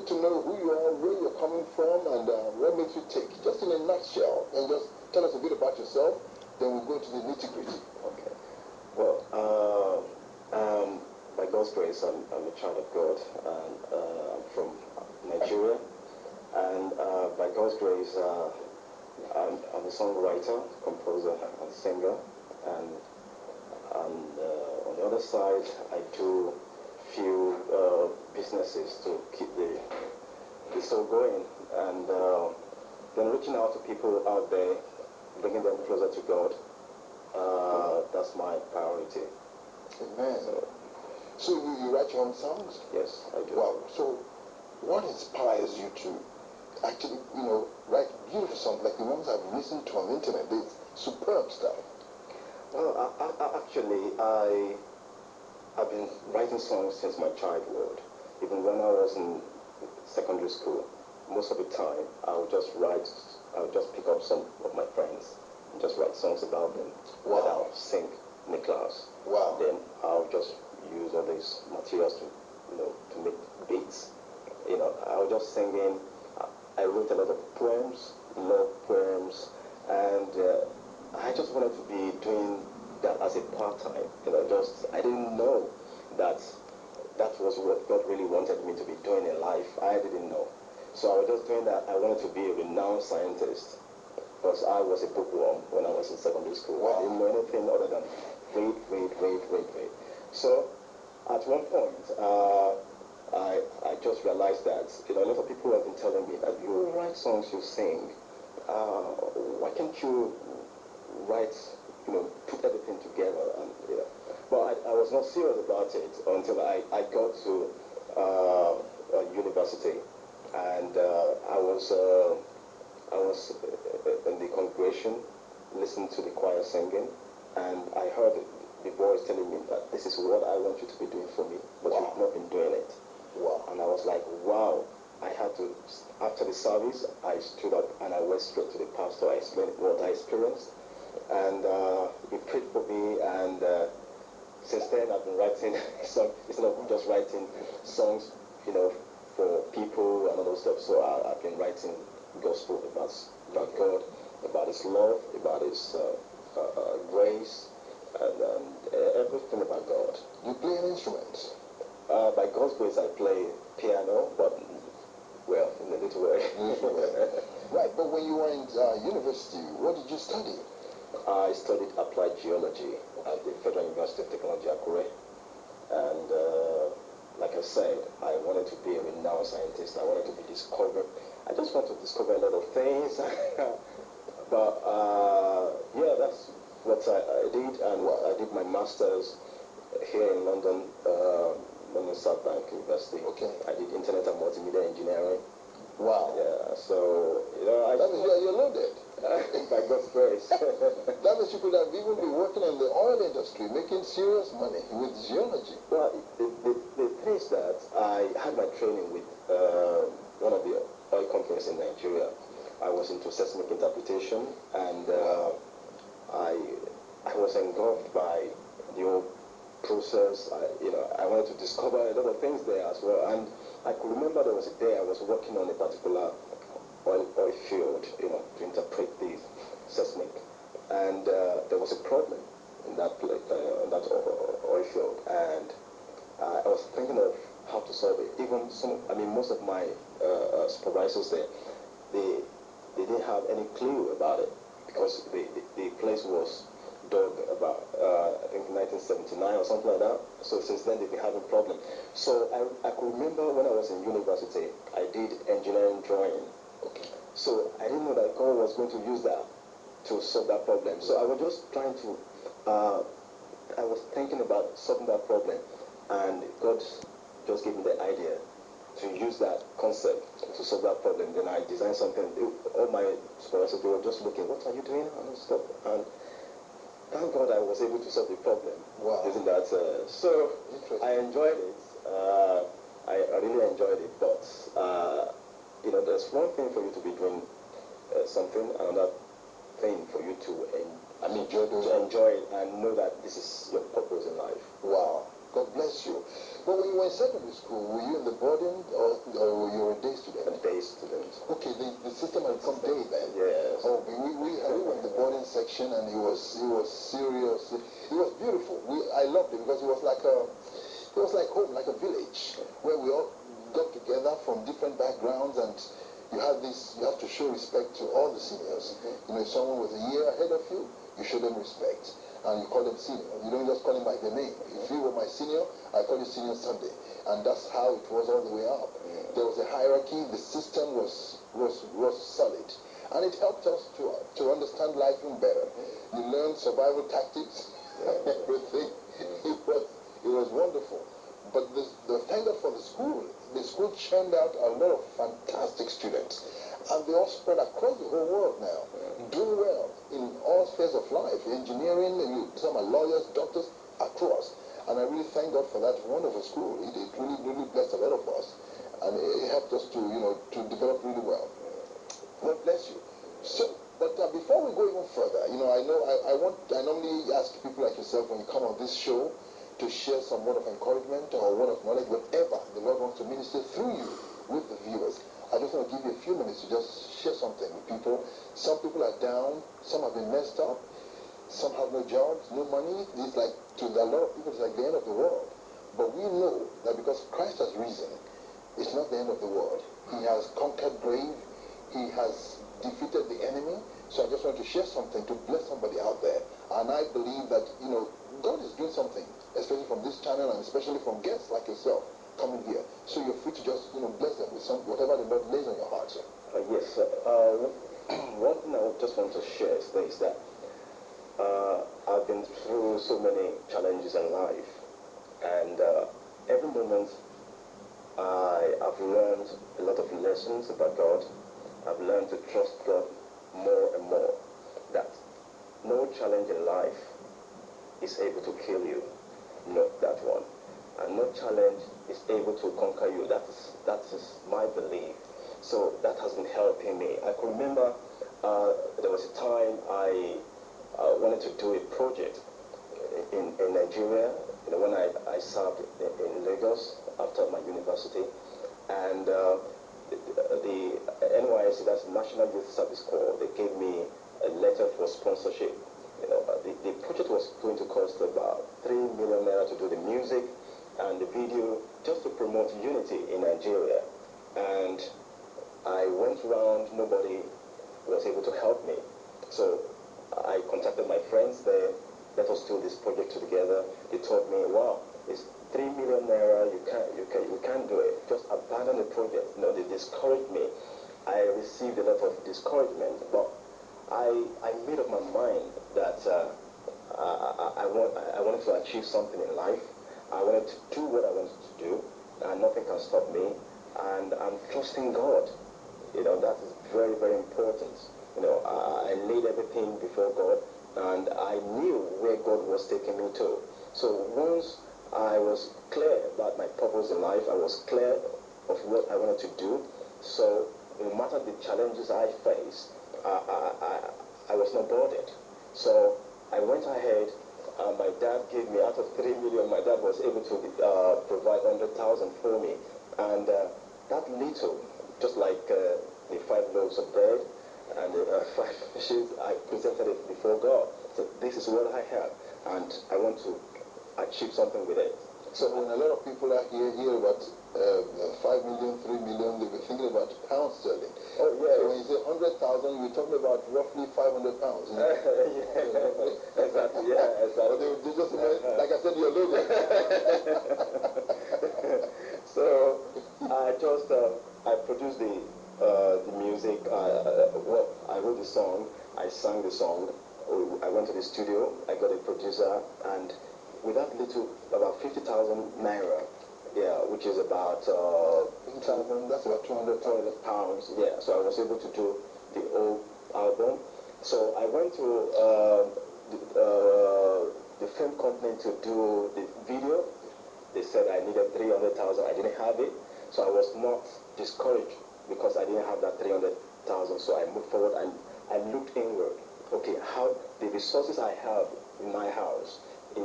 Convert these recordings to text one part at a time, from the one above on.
to know who you are, where you're coming from, and what makes you tick. Just in a nutshell, and just tell us a bit about yourself. Then we'll go to the nitty-gritty. Okay. Well, by God's grace, I'm a child of God, and I'm from Nigeria. And by God's grace, I'm a songwriter, composer, and singer. And on the other side, I do few businesses to keep the soul going. And then reaching out to people out there, bringing them closer to God. That's my priority. Amen. So you write your own songs? Yes, I do. Wow. So what inspires you to actually, write beautiful songs like the ones I've listened to on the internet? It's superb stuff. Well, I've been writing songs since my childhood. Even when I was in secondary school, most of the time I would just pick up some of my friends and just write songs about them. Wow. And I'll sing in the class. Wow. Then I'll just use all these materials to make beats. I was just singing. I wrote a lot of poems, love poems, and I just wanted to be doing that as a part-time. I didn't know that was what God really wanted me to be doing in life. I didn't know. So I was just doing that. I wanted to be a renowned scientist because I was a bookworm when I was in secondary school. Wow. I didn't know anything other than read. So at one point, I just realized that a lot of people have been telling me that you write songs, you sing. Why can't you write, put everything together? And but I was not serious about it until I got to university, and I was in the congregation listening to the choir singing, and I heard the voice telling me that this is what I want you to be doing for me, but wow. You've not been doing it. Wow. And I was like, wow. I had to, after the service, I stood up and I went straight to the pastor. I explained what I experienced, and he prayed for me, and since then I've been writing songs, instead of just writing songs, for people and all those stuff. So I've been writing gospel about God, about His love, about His grace, and everything about God. You play an instrument? By God's grace, I play piano, but well, in a little way. Right, but when you were in university, what did you study? I studied applied geology at the Federal University of Technology, Akure. And like I said, I wanted to be a renowned scientist. I wanted to be discovered. I just want to discover a lot of things. But yeah, that's what I did. And I did my master's here in London, London South Bank University. Okay. I did Internet and Multimedia Engineering. Wow. Yeah, so, that means you're loaded. By God's grace. That means you could have even been working in the oil industry, making serious money with geology. Well, the thing is that I had my training with one of the oil companies in Nigeria. I was into seismic interpretation, and I was engulfed by the whole process. I wanted to discover a lot of things there as well. And I could remember there was a day I was working on a particular oil field, to interpret the seismic, and there was a problem in that oil field, and I was thinking of how to solve it. Even most of my supervisors there, they didn't have any clue about it because the place was dug about I think 1979 or something like that. So since then they've been having problems. So I could remember when I was in university, I did engineering drawing. Okay. So I didn't know that God was going to use that to solve that problem. So I was just trying to, I was thinking about solving that problem, and God just gave me the idea to use that concept to solve that problem. Then I designed something. All my supervisors, they were just looking, what are you doing? And stuff. And thank God I was able to solve the problem. Wow. Using that. So I enjoyed it. I really enjoyed it. But, there's one thing for you to be doing something, another thing for you to enjoy it and know that this is your purpose in life. Wow. God bless you. But when you were in secondary school, were you in the boarding or were you in section, and he was serious. It was beautiful. I loved it because it was like home, like a village where we all got together from different backgrounds, and you have to show respect to all the seniors. You know, if someone was a year ahead of you, you show them respect, and you call them senior. You don't just call them by their name. If you were my senior, I call you Senior Sunday, and that's how it was all the way up. There was a hierarchy. The system was solid, and it helped us to understand life even better. You learn survival tactics, everything. It was wonderful. But thank God for the school. The school churned out a lot of fantastic students, and they all spread across the whole world now, doing well in all spheres of life, engineering, some are lawyers, doctors, across. And I really thank God for that wonderful school. It really, really blessed a lot of us, and it helped us to develop really well. God bless you. So, but before we go even further, I normally ask people like yourself when you come on this show to share some word of encouragement or word of knowledge, whatever the Lord wants to minister through you with the viewers. I just want to give you a few minutes to just share something with people. Some people are down, some have been messed up, some have no jobs, no money. It's like, to a lot of people, it's like the end of the world. But we know that because Christ has risen, it's not the end of the world. He has conquered grave. He has defeated the enemy. So I just want to share something to bless somebody out there. And I believe that, God is doing something, especially from this channel and especially from guests like yourself coming here. So you're free to just, bless them with whatever the Lord lays on your heart, sir. Yes. One thing I just want to share is this, that I've been through so many challenges in life, and every moment I've learned a lot of lessons about God. I've learned to trust God more and more. That no challenge in life is able to kill you. Not that one. And no challenge is able to conquer you. That is my belief. So that has been helping me. I can remember there was a time I wanted to do a project in Nigeria, when I served in Lagos after my university, and the NYSC, that's National Youth Service Corps, they gave me a letter for sponsorship. The project was going to cost about 3 million naira to do the music and the video, just to promote unity in Nigeria. And I went around, nobody was able to help me. So I contacted my friends there. Let us do this project together. They told me, wow, it's 3 million naira, you can't do it. Just abandon the project. They discouraged me. I received a lot of discouragement, but I made up my mind that I wanted to achieve something in life. I wanted to do what I wanted to do, and nothing can stop me. And I'm trusting God. That is very, very important. I laid everything before God, and I knew where God was taking me to. So once I was clear about my purpose in life, I was clear of what I wanted to do. So no matter the challenges I faced, I was not bothered. So I went ahead. My dad gave me, out of 3 million, my dad was able to provide 100,000 for me. And that little, just like the 5 loaves of bread and the 5 fishes, I presented it before God. So this is what I have, and I want to achieve something with it. So when a lot of people are hear about 5 million, 3 million, they'll be thinking about pounds sterling. Oh, yeah. So when you say 100,000, you're talking about roughly 500 pounds. Yeah, exactly, yeah, exactly. But they just, like I said, your logo. So I produced the music. I wrote the song, I sang the song. I went to the studio, I got a producer, and with that little, about 50,000 naira, yeah, which is about 50,000, that's about 200 pounds. Yeah, so I was able to do the whole album. So I went to the film company to do the video. They said I needed 300,000. I didn't have it, so I was not discouraged because I didn't have that 300,000. So I moved forward and I looked inward. Okay, how the resources I have in my house, in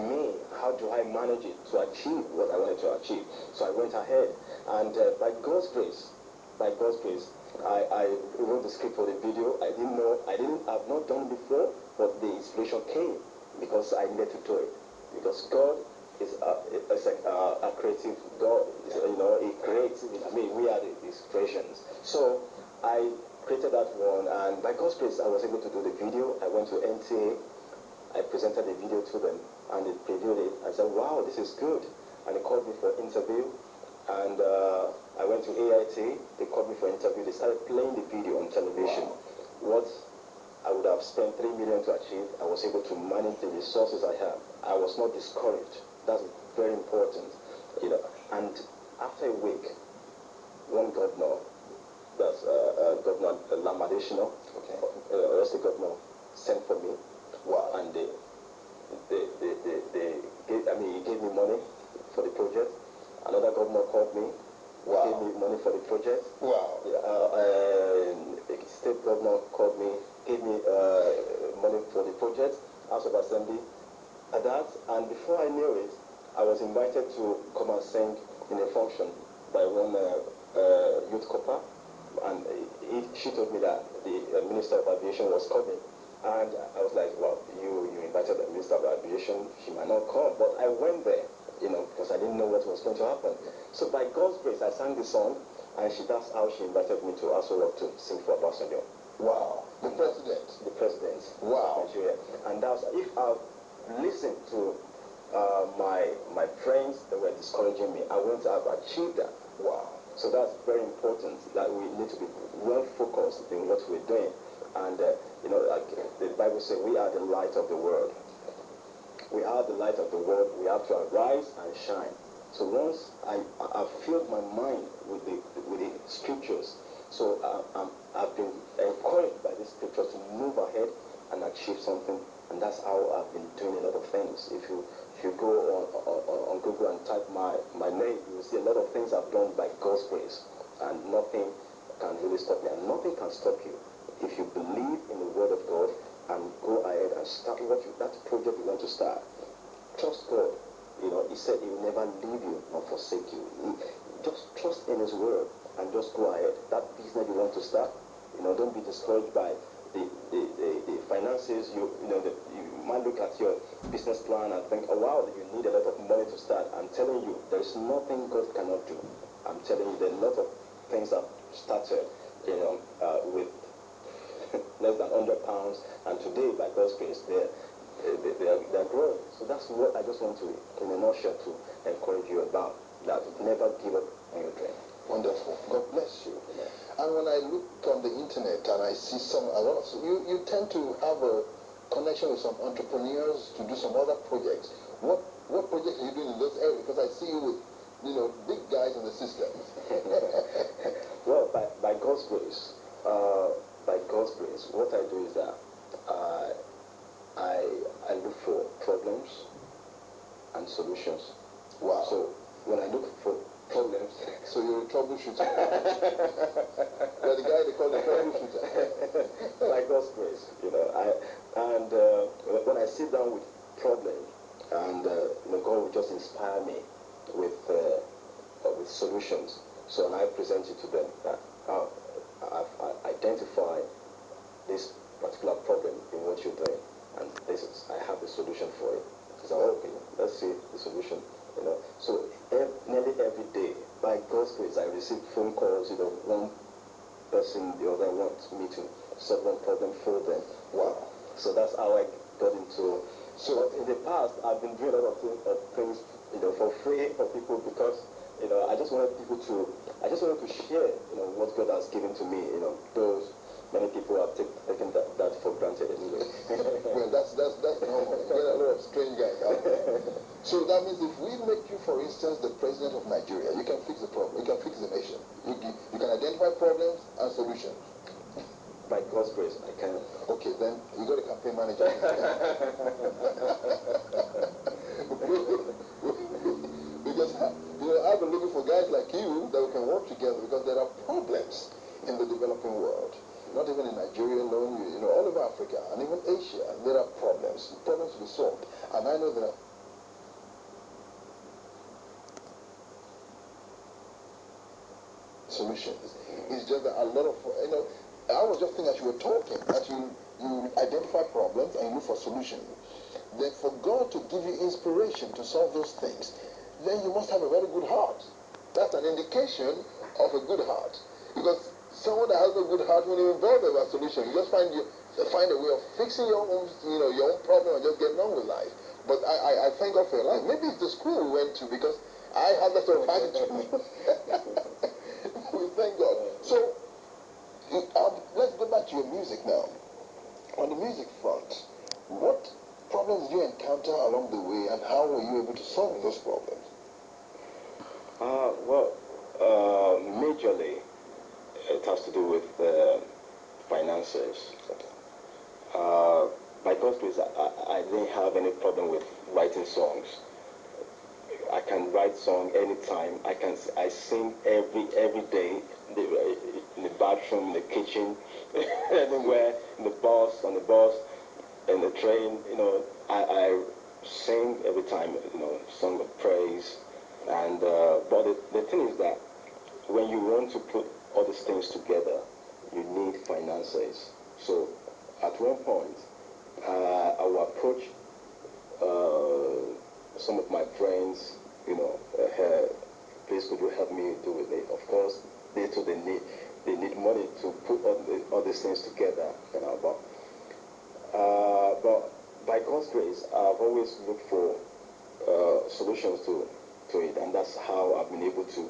me, how do I manage it to achieve what I wanted to achieve? So I went ahead, and by God's grace, by God's grace, I wrote the script for the video. I've not done it before, but the inspiration came because I needed to do it. Because God is a creative God. He creates. I mean, we are His creations. So I created that one, and by God's grace, I was able to do the video. I went to NTA. I presented the video to them, and they previewed it. I said, wow, this is good. And they called me for interview. And I went to AIT. They called me for interview. They started playing the video on television. Wow. What I would have spent 3 million to achieve, I was able to manage the resources I have. I was not discouraged. That's very important. And after a week, one governor, that's Governor Lamadeshino, okay, the governor, sent for me. Wow. And he gave me money for the project. Another governor called me. Wow. Gave me money for the project. Wow. A state governor called me, gave me money for the project, House of Assembly. And before I knew it, I was invited to come and sing in a function by one youth corps. And she told me that the Minister of Aviation was coming. And I was like, well, you invited the Minister of Aviation, she might not come. But I went there, because I didn't know what was going to happen. So by God's grace, I sang the song, and that's how she invited me to Aso Rock to sing for Obasanjo. Wow. The president? The president. Wow. Of Nigeria. And that's, if I listened to my friends that were discouraging me, I wouldn't have achieved that. Wow. So that's very important, that we need to be well focused in what we're doing. And, like the Bible says, we are the light of the world. We are the light of the world. We have to arise and shine. So once I've filled my mind with the scriptures, so I've been encouraged by the scriptures to move ahead and achieve something. And that's how I've been doing a lot of things. If you go on Google and type my name, you will see a lot of things I've done by God's grace. And nothing can really stop me. And nothing can stop you. If you believe in the word of God and go ahead and start that project you want to start, trust God. He said he will never leave you nor forsake you. Just trust in his word and just go ahead. That business you want to start, don't be discouraged by the finances. You might look at your business plan and think, oh wow, you need a lot of money to start. I'm telling you, there is nothing God cannot do. I'm telling you, there are a lot of things that started, with less than £100, and today, by God's grace, they're growing. So that's what I just want to, in a nutshell, to encourage you about. That never give up on your dream. Wonderful. God bless you. Yeah. And when I look on the internet and I see you tend to have a connection with some entrepreneurs to do some other projects. What projects are you doing in those areas? Because I see you with big guys in the system. Well, by God's grace. By God's grace, what I do is that I look for problems and solutions. Wow. So when I look for problems, so you're a troubleshooter. You're the guy they call the troubleshooter. By God's grace, when I sit down with problems, and God will just inspire me with solutions. So and I present it to them that I've identified this particular problem in what you're doing, and I have the solution for it. So okay, let's see the solution. So nearly every day, by God's grace, I receive phone calls. One person, the other wants me to solve one problem for them. Wow. So that's how I got into. So in the past, I've been doing a lot of things, for free for people because. I just wanted to share, what God has given to me, those many people have taken that for granted anyway. Well, that's normal. You get a lot of strange guys out there. So that means if we make you, for instance, the president of Nigeria, you can fix the problem. You can fix the nation. You can identify problems and solutions. By God's grace, I can. Okay, then you got a campaign manager. Because I've been looking for guys like you that we can work together, because there are problems in the developing world. Not even in Nigeria alone, all over Africa and even Asia, there are problems to be solved. And I know there are solutions. It's just that a lot of, I was just thinking as you were talking, as you identify problems and you look for solutions, then for God to give you inspiration to solve those things, then you must have a very good heart. That's an indication of a good heart. Because someone that has a good heart won't even bother about solution. You just find a way of fixing your own, your own problem and just getting on with life. But I thank God for your life. Maybe it's the school we went to, because I had that sort of attitude. We thank God. So let's go back to your music now. On the music front, what problems did you encounter along the way, and how were you able to solve those problems? Majorly, it has to do with finances. By God's grace, I didn't have any problem with writing songs. I can write song anytime. I sing every day, in the bathroom, in the kitchen, anywhere, in the bus, on the bus, in the train. I sing every time. Song of praise. And but the thing is that when you want to put all these things together, you need finances. So at one point, I will approach some of my friends, please could you help me do with it? Of course, they too, they need money to put all these things together, but by God's grace, I've always looked for solutions to it, and that's how I've been able to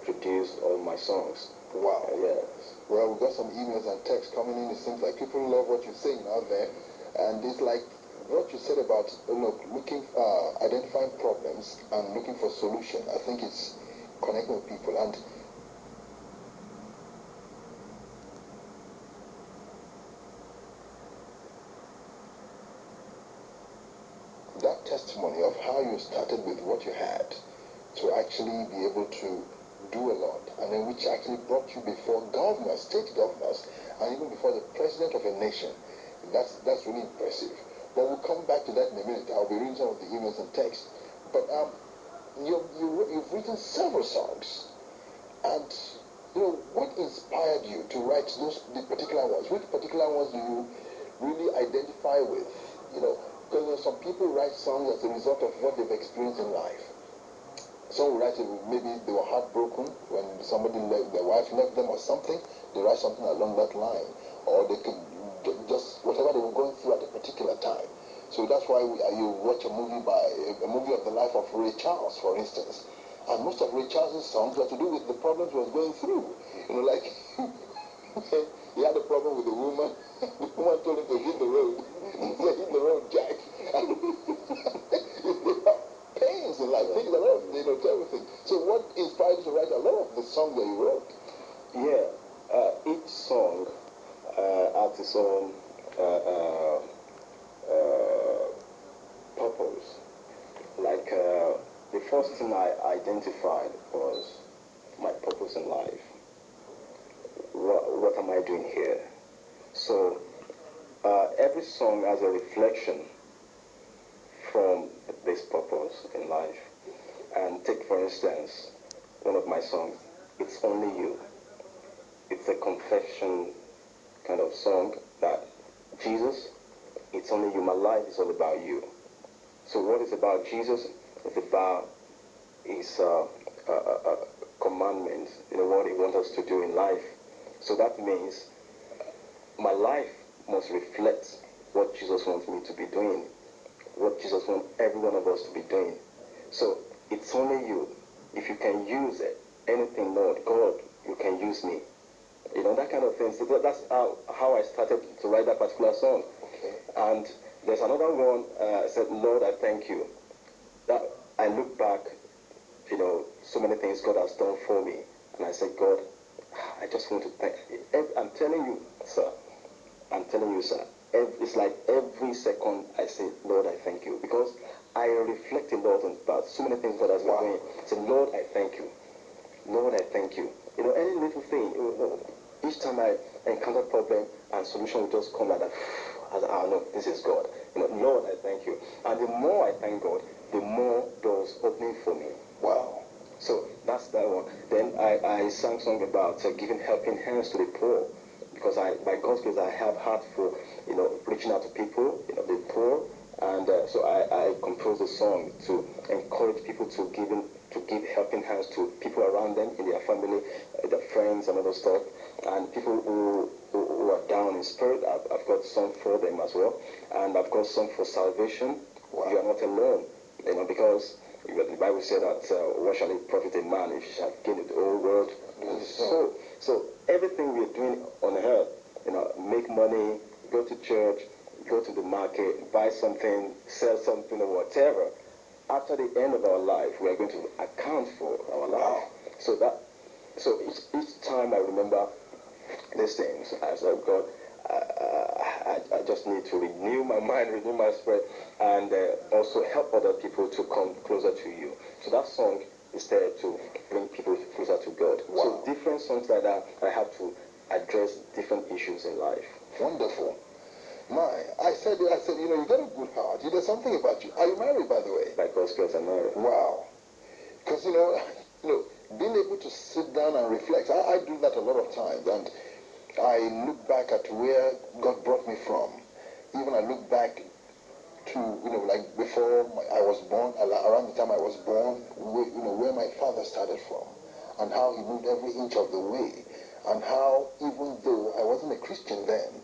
produce all my songs. Wow. Yes. Well, we got some emails and texts coming in. It seems like people love what you're saying out there, and it's like what you said about identifying problems and looking for solution. I think it's connecting with people, and that testimony of how you started with what you had to actually be able to do a lot, and then which actually brought you before governors, state governors, and even before the president of a nation. That's really impressive. But we'll come back to that in a minute. I'll be reading some of the emails and texts. But you've written several songs, and what inspired you to write the particular ones? Which particular ones do you really identify with? Because some people write songs as a result of what they've experienced in life. Some write it, maybe they were heartbroken when somebody their wife left them or something. They write something along that line, or they could just whatever they were going through at a particular time. So that's why you watch a movie of the life of Ray Charles, for instance, and most of Ray Charles's songs were to do with the problems he was going through. Like he had a problem with a woman. The woman told him to hit the road. He said, "Hit the road, Jack." Pains in life, things, a lot of everything. So what inspired you to write a lot of the songs that you wrote? Yeah, each song has its own purpose. Like the first thing I identified was my purpose in life. What am I doing here? So every song has a reflection from this purpose in life. And take, for instance, one of my songs, It's Only You. It's a confession kind of song that Jesus, it's only you. My life is all about you. So what is about Jesus? It's about his commandments, what he wants us to do in life. So that means my life must reflect what Jesus wants me to be doing, what Jesus wants every one of us to be doing. So it's only you. If you can use it, anything, Lord, God, you can use me. That kind of thing. So that's how I started to write that particular song. Okay. And there's another one, said, Lord, I thank you. That I look back, so many things God has done for me. And I said, God, I just want to thank you. I'm telling you, sir. It's like every second I say, Lord, I thank you. Because I reflect a lot about so many things God has been doing. I say, Lord, I thank you. Lord, I thank you. Any little thing, each time I encounter problem and solution will just come like that. I say, no, this is God. Lord, I thank you. And the more I thank God, the more doors opening for me. Wow. So that's that one. Then I sang song about giving helping hands to the poor, because by God's grace, I have heart for, reaching out to people, the poor, and so I composed a song to encourage people to give helping hands to people around them in their family, their friends, and other stuff, and people who are down in spirit. I've got song for them as well, and I've got song for salvation. Wow. You are not alone, because the Bible said that what shall it profit a man if he shall gain the whole world? So everything we're doing on earth, make money, go to church, go to the market, buy something, sell something, or whatever. After the end of our life, we are going to account for our life. So each time I remember these things, I said, God, I just need to renew my mind, renew my spirit, and also help other people to come closer to you. So that song is there to bring people closer to God. Wow. So different songs like that, I have to address different issues in life. Wonderful. I said, you got a good heart. There's something about you. Are you married, by the way? By God's grace, I'm married. Wow. Because, being able to sit down and reflect, I do that a lot of times, and I look back at where God brought me from. Even I look back to, like before I was born, around the time I was born, where my father started from, and how he moved every inch of the way, and how even though I wasn't a Christian then,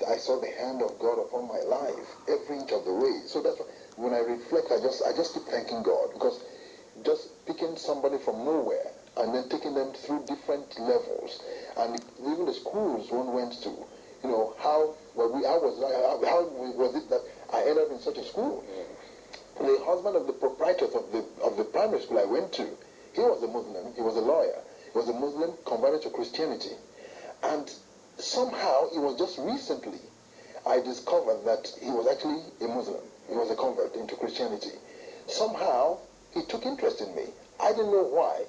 I saw the hand of God upon my life every inch of the way. So that's why when I reflect, I just keep thanking God, because just picking somebody from nowhere and then taking them through different levels, and even the schools one went to, how was it that I ended up in such a school? The husband of the proprietors of the primary school I went to, he was a Muslim. He was a lawyer. He was a Muslim converted to Christianity, and somehow it was just recently I discovered that he was actually a Muslim. He was a convert into Christianity. Somehow he took interest in me. I didn't know why.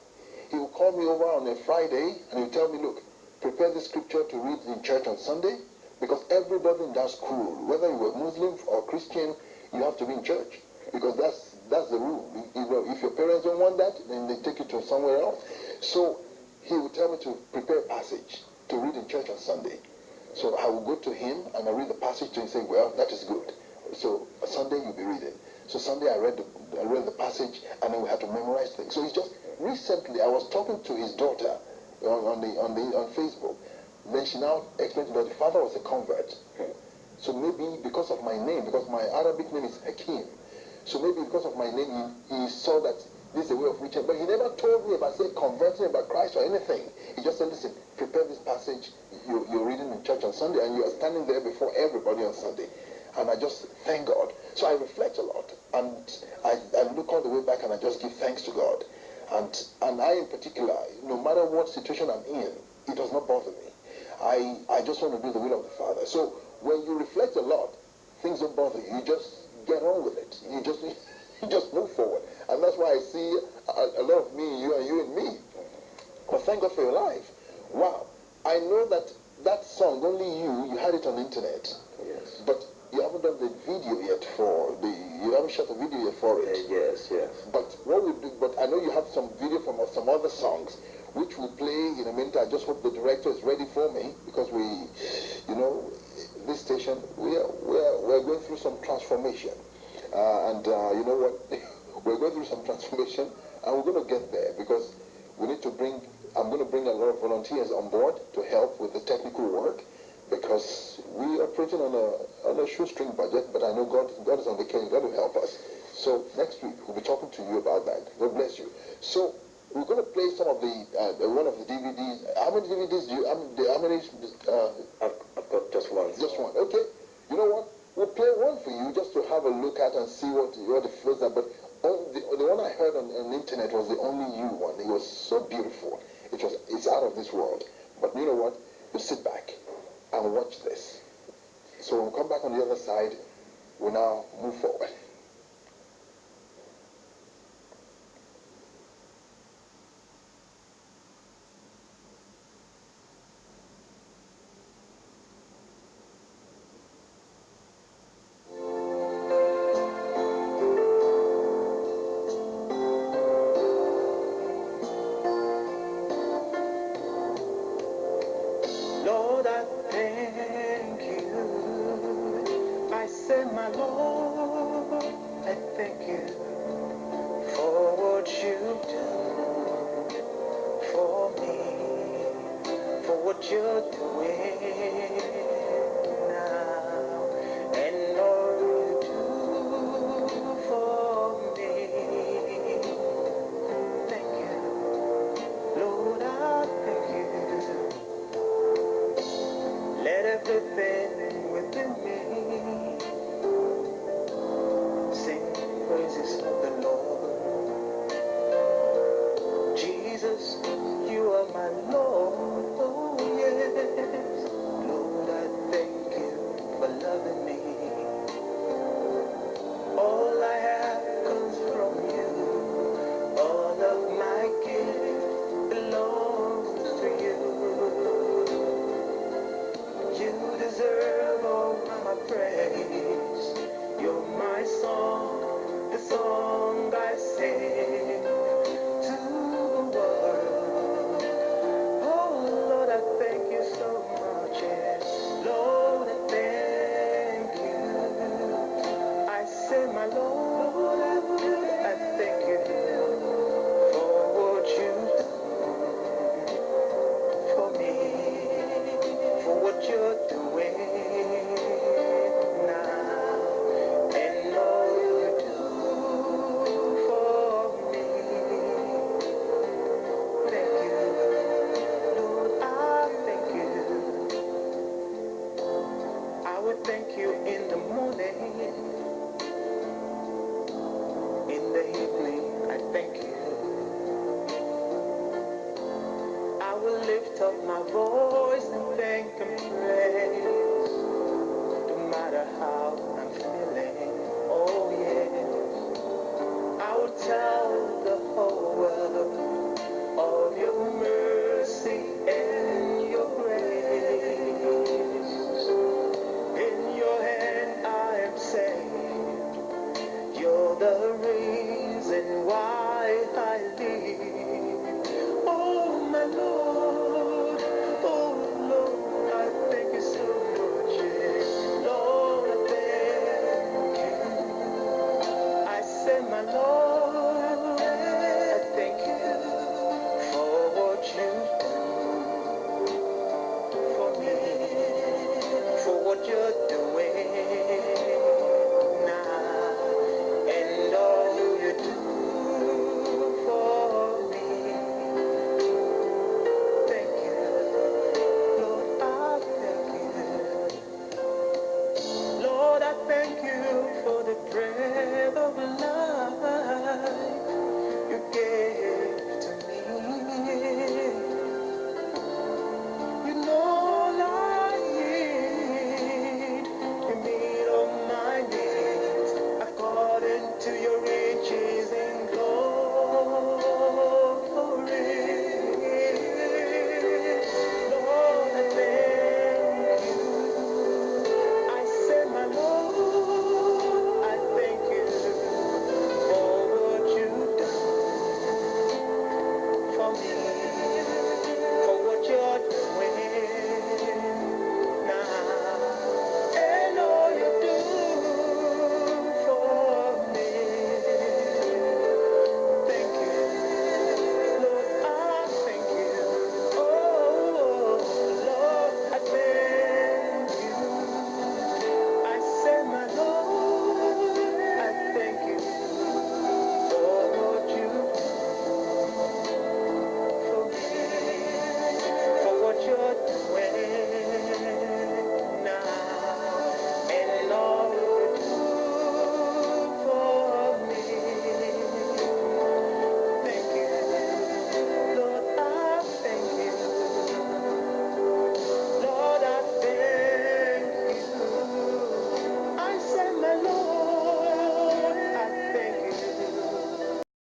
He would call me over on a Friday and he would tell me, look, prepare the scripture to read in church on Sunday, because everybody in that school, whether you were Muslim or Christian, you have to be in church, because that's the rule. If your parents don't want that, then they take you to somewhere else. So he would tell me to prepare a passage to read in church on Sunday. So I would go to him and I read the passage to him and say, well, that is good. So Sunday you'll be reading. So Sunday I read the passage, and then we had to memorize things. So it's just recently I was talking to his daughter on Facebook. Then she now explained that the father was a convert. So maybe because of my name, because my Arabic name is Hakim, so maybe because of my name he saw that this is a way of reaching. But he never told me about, say, converting, about Christ or anything. He just said, listen, prepare this passage you're reading in church on Sunday, and you are standing there before everybody on Sunday. And I just thank God. So I reflect a lot, and I look all the way back and I just give thanks to God. And I in particular, no matter what situation I'm in, it does not bother me. I just want to do the will of the Father. So when you reflect a lot, things don't bother you. You just get on with it. You just move forward. And that's why I see a lot of me, you and you and me. But thank God for your life. Wow. I know that song, only you had it on the internet. Yes. But you haven't done the video yet you haven't shot a video yet for it. Yes. But what we do, but I know you have some video from some other songs, which we'll play in a minute. I just hope the director is ready for me, because this station, we're going through some transformation. And you know what? We're going through some transformation, and we're going to get there, because I'm going to bring a lot of volunteers on board to help with the technical work, because we are operating on a shoestring budget, but I know God is on the case. God will help us. So next week we'll be talking to you about that. God bless you. So we're going to play some of one of the DVDs. How many DVDs do you? How many? I've got just one. Just one. Okay. You know what? We'll play one for you just to have a look at and see what it feels like. But the one I heard on the internet was the Only You one. It was so beautiful. It's out of this world. But you know what? You sit back and watch this. So when we come back on the other side, we now move forward. my Lord, I thank you for what you've done for me, for what you're doing now, and all you do for me. Thank you, Lord, I thank you. Let everything within me sing praises of the Lord. Jesus, you are my Lord. Oh, yes. Lord, I thank you for loving me. All I have comes from you. All of my gift belongs to you. You deserve all my praise. You're my song, the song I sing to the world. Oh Lord, I thank you so much. Yes, Lord, I thank you. I say, my Lord, I thank you for what you've done for me, for what you're doing now, and all you do for me. Thank you, Lord, I thank you. I will thank you in the morning, in the evening, I thank you. I will lift up my voice and thank and praise. No matter how I'm feeling, oh yes, I will tell the